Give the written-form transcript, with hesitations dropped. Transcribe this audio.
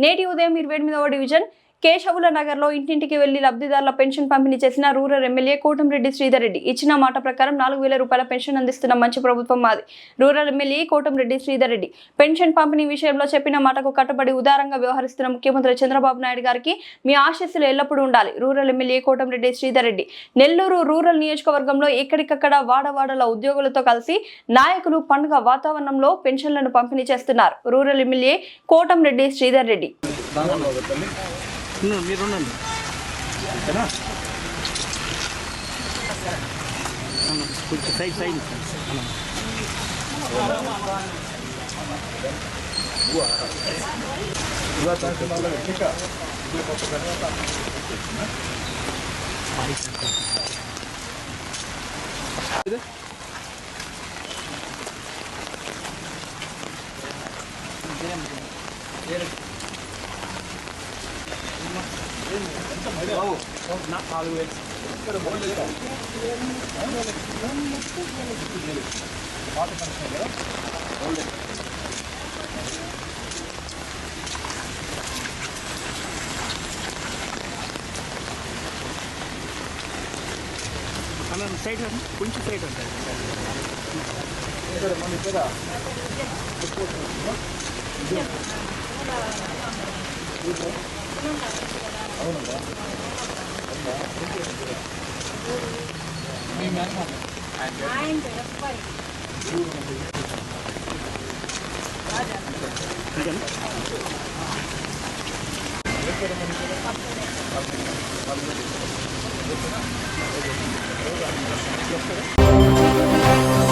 నేటి ఉదయం 28వ డివిజన్ కేశవుల నగర్లో ఇంటింటికి వెళ్లి లబ్ధిదారుల పెన్షన్ పంపిణీ చేసిన రూరల్ ఎమ్మెల్యే కోటంరెడ్డి శ్రీధర్ రెడ్డి. ఇచ్చిన మాట ప్రకారం 4000 రూపాయల పెన్షన్ అందిస్తున్న మంచి ప్రభుత్వం మాది. Rural MLA Kotamreddy Sridhar Reddy pension పంపిణీ విషయంలో చెప్పిన మాటకు కట్టుబడి ఉదారంగా వ్యవహరిస్తున్న ముఖ్యమంత్రి చంద్రబాబు నాయుడు గారికి మీ ఆశీస్సులు ఎల్లప్పుడూ ఉండాలి. Rural MLA Kotamreddy Sridhar Reddy. Nellore rural నియోజకవర్గంలో ఎక్కడికక్కడ వాడవాడల ఉద్యోగులతో కలిసి నాయకులు పండుగ వాతావరణంలో పెన్షన్లను పంపిణీ చేస్తున్నారు. Rural MLA Kotamreddy Sridhar Reddy. Side కొంచెం సైడ్ ఉంటుంది. Yes,